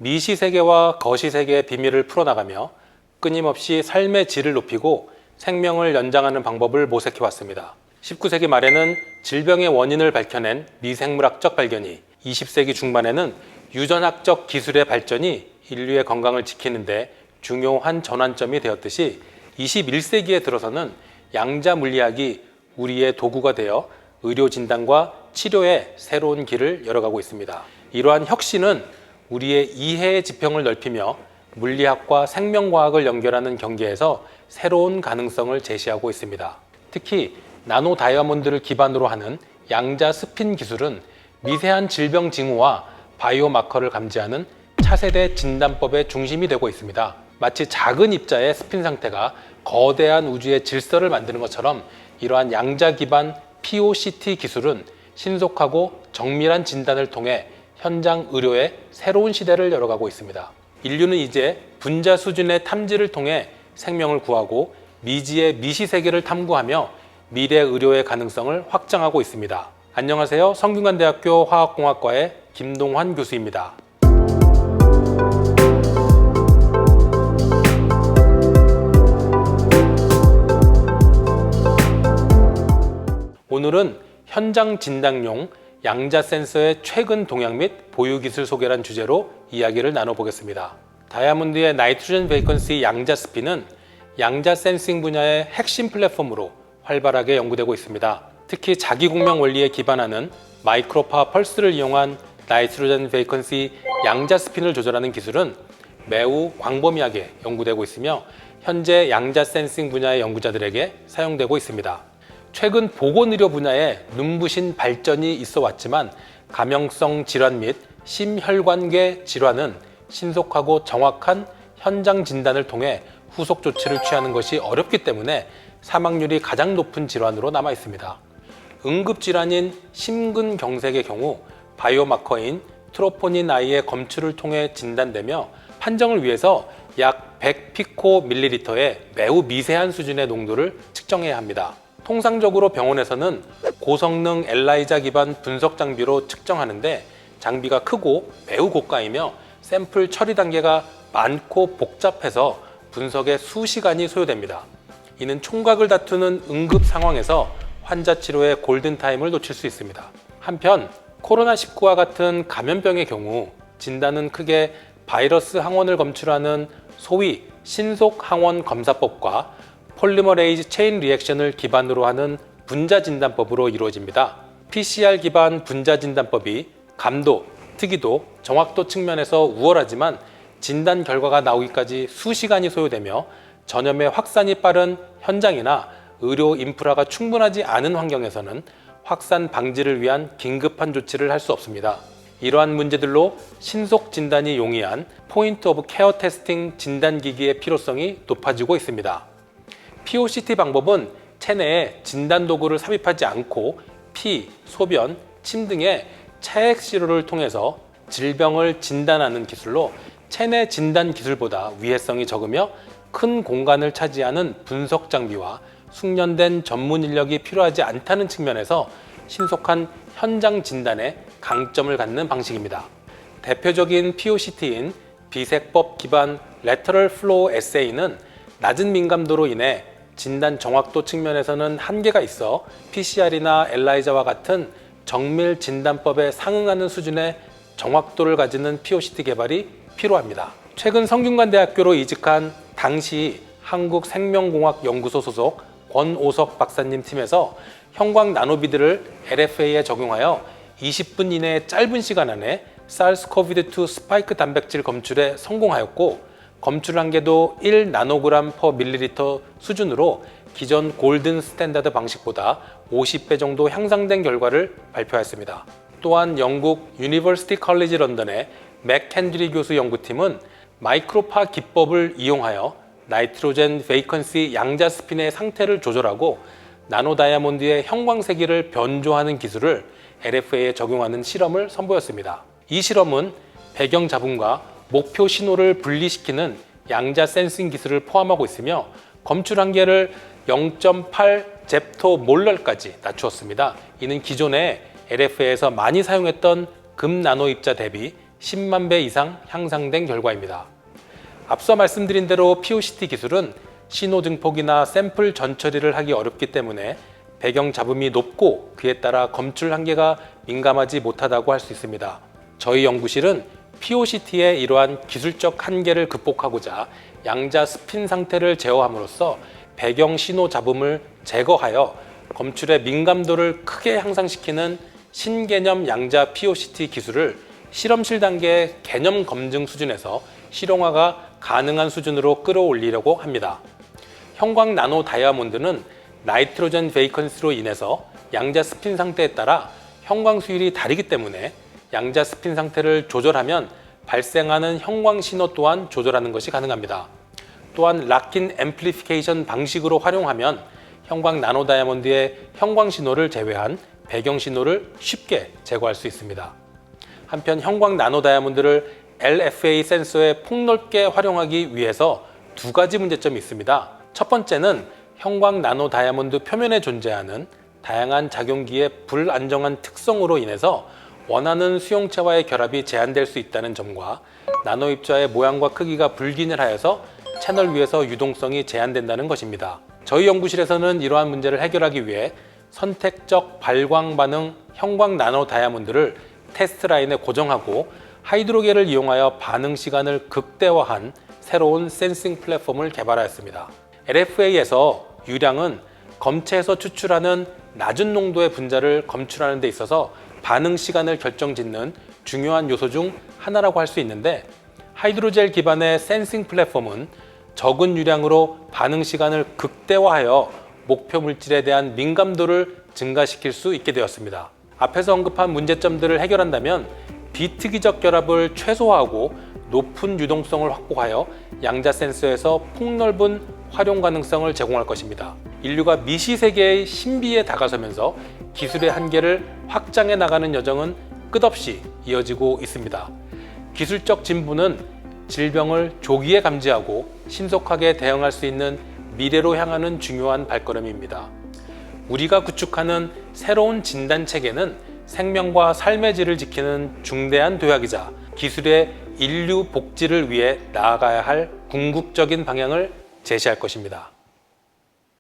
미시세계와 거시세계의 비밀을 풀어나가며 끊임없이 삶의 질을 높이고 생명을 연장하는 방법을 모색해왔습니다. 19세기 말에는 질병의 원인을 밝혀낸 미생물학적 발견이, 20세기 중반에는 유전학적 기술의 발전이 인류의 건강을 지키는데 중요한 전환점이 되었듯이 21세기에 들어서는 양자 물리학이 우리의 도구가 되어 의료 진단과 치료의 새로운 길을 열어가고 있습니다. 이러한 혁신은 우리의 이해의 지평을 넓히며 물리학과 생명과학을 연결하는 경계에서 새로운 가능성을 제시하고 있습니다. 특히 나노 다이아몬드를 기반으로 하는 양자 스핀 기술은 미세한 질병 징후와 바이오 마커를 감지하는 차세대 진단법의 중심이 되고 있습니다. 마치 작은 입자의 스핀 상태가 거대한 우주의 질서를 만드는 것처럼 이러한 양자 기반 POCT 기술은 신속하고 정밀한 진단을 통해 현장 의료의 새로운 시대를 열어가고 있습니다. 인류는 이제 분자 수준의 탐지를 통해 생명을 구하고 미지의 미시세계를 탐구하며 미래 의료의 가능성을 확장하고 있습니다. 안녕하세요. 성균관대학교 화학공학과의 김동환 교수입니다. 오늘은 현장 진단용 양자 센서의 최근 동향 및 보유 기술 소개란 주제로 이야기를 나눠보겠습니다. 다이아몬드의 나이트로젠 베이컨시 양자 스핀은 양자 센싱 분야의 핵심 플랫폼으로 활발하게 연구되고 있습니다. 특히 자기공명 원리에 기반하는 마이크로파 펄스를 이용한 나이트로젠 베이컨시 양자 스핀을 조절하는 기술은 매우 광범위하게 연구되고 있으며 현재 양자 센싱 분야의 연구자들에게 사용되고 있습니다. 최근 보건의료 분야에 눈부신 발전이 있어 왔지만 감염성 질환 및 심혈관계 질환은 신속하고 정확한 현장 진단을 통해 후속 조치를 취하는 것이 어렵기 때문에 사망률이 가장 높은 질환으로 남아 있습니다. 응급질환인 심근경색의 경우 바이오마커인 트로포닌 I의 검출을 통해 진단되며 판정을 위해서 약 100피코밀리리터의 매우 미세한 수준의 농도를 측정해야 합니다. 통상적으로 병원에서는 고성능 엘라이자 기반 분석 장비로 측정하는데 장비가 크고 매우 고가이며 샘플 처리 단계가 많고 복잡해서 분석에 수시간이 소요됩니다. 이는 총각을 다투는 응급 상황에서 환자 치료의 골든타임을 놓칠 수 있습니다. 한편 코로나19와 같은 감염병의 경우 진단은 크게 바이러스 항원을 검출하는 소위 신속 항원 검사법과 폴리머레이즈 체인 리액션을 기반으로 하는 분자 진단법으로 이루어집니다. PCR 기반 분자 진단법이 감도, 특이도, 정확도 측면에서 우월하지만 진단 결과가 나오기까지 수시간이 소요되며 전염의 확산이 빠른 현장이나 의료 인프라가 충분하지 않은 환경에서는 확산 방지를 위한 긴급한 조치를 할 수 없습니다. 이러한 문제들로 신속 진단이 용이한 포인트 오브 케어 테스팅 진단기기의 필요성이 높아지고 있습니다. POCT 방법은 체내에 진단 도구를 삽입하지 않고 피, 소변, 침 등의 체액 시료를 통해서 질병을 진단하는 기술로 체내 진단 기술보다 위해성이 적으며 큰 공간을 차지하는 분석 장비와 숙련된 전문 인력이 필요하지 않다는 측면에서 신속한 현장 진단에 강점을 갖는 방식입니다. 대표적인 POCT인 비색법 기반 Lateral Flow Assay는 낮은 민감도로 인해 진단 정확도 측면에서는 한계가 있어 PCR이나 엘라이자와 같은 정밀 진단법에 상응하는 수준의 정확도를 가지는 POCT 개발이 필요합니다. 최근 성균관대학교로 이직한 당시 한국생명공학연구소 소속 권오석 박사님 팀에서 형광 나노비드를 LFA에 적용하여 20분 이내의 짧은 시간 안에 SARS-CoV-2 스파이크 단백질 검출에 성공하였고 검출 한계도 1나노그램 퍼 밀리리터 수준으로 기존 골든 스탠다드 방식보다 50배 정도 향상된 결과를 발표했습니다. 또한 영국 유니버시티 컬리지 런던의 맥 켄드리 교수 연구팀은 마이크로파 기법을 이용하여 나이트로젠 베이컨시 양자 스핀의 상태를 조절하고 나노 다이아몬드의 형광세기를 변조하는 기술을 LFA에 적용하는 실험을 선보였습니다. 이 실험은 배경 잡음과 목표 신호를 분리시키는 양자 센싱 기술을 포함하고 있으며 검출 한계를 0.8 잽토몰럴까지 낮추었습니다. 이는 기존에 LFA에서 많이 사용했던 금 나노 입자 대비 10만 배 이상 향상된 결과입니다. 앞서 말씀드린 대로 POCT 기술은 신호 증폭이나 샘플 전처리를 하기 어렵기 때문에 배경 잡음이 높고 그에 따라 검출 한계가 민감하지 못하다고 할 수 있습니다. 저희 연구실은 POCT의 이러한 기술적 한계를 극복하고자 양자 스핀 상태를 제어함으로써 배경 신호 잡음을 제거하여 검출의 민감도를 크게 향상시키는 신개념 양자 POCT 기술을 실험실 단계의 개념 검증 수준에서 실용화가 가능한 수준으로 끌어올리려고 합니다. 형광 나노 다이아몬드는 나이트로젠 베이컨시로 인해서 양자 스핀 상태에 따라 형광 수율이 다르기 때문에 양자 스핀 상태를 조절하면 발생하는 형광 신호 또한 조절하는 것이 가능합니다. 또한 락인 앰플리피케이션 방식으로 활용하면 형광 나노 다이아몬드의 형광 신호를 제외한 배경 신호를 쉽게 제거할 수 있습니다. 한편 형광 나노 다이아몬드를 LFA 센서에 폭넓게 활용하기 위해서 두 가지 문제점이 있습니다. 첫 번째는 형광 나노 다이아몬드 표면에 존재하는 다양한 작용기의 불안정한 특성으로 인해서 원하는 수용체와의 결합이 제한될 수 있다는 점과 나노 입자의 모양과 크기가 불균일하여서 채널 위에서 유동성이 제한된다는 것입니다. 저희 연구실에서는 이러한 문제를 해결하기 위해 선택적 발광 반응 형광 나노 다이아몬드를 테스트 라인에 고정하고 하이드로겔을 이용하여 반응 시간을 극대화한 새로운 센싱 플랫폼을 개발하였습니다. LFA에서 유량은 검체에서 추출하는 낮은 농도의 분자를 검출하는 데 있어서 반응 시간을 결정짓는 중요한 요소 중 하나라고 할 수 있는데, 하이드로젤 기반의 센싱 플랫폼은 적은 유량으로 반응 시간을 극대화하여 목표 물질에 대한 민감도를 증가시킬 수 있게 되었습니다. 앞에서 언급한 문제점들을 해결한다면 비특이적 결합을 최소화하고 높은 유동성을 확보하여 양자 센서에서 폭넓은 활용 가능성을 제공할 것입니다. 인류가 미시 세계의 신비에 다가서면서 기술의 한계를 확장해 나가는 여정은 끝없이 이어지고 있습니다. 기술적 진보는 질병을 조기에 감지하고 신속하게 대응할 수 있는 미래로 향하는 중요한 발걸음입니다. 우리가 구축하는 새로운 진단 체계는 생명과 삶의 질을 지키는 중대한 도약이자 기술의 인류 복지를 위해 나아가야 할 궁극적인 방향을 제시할 것입니다.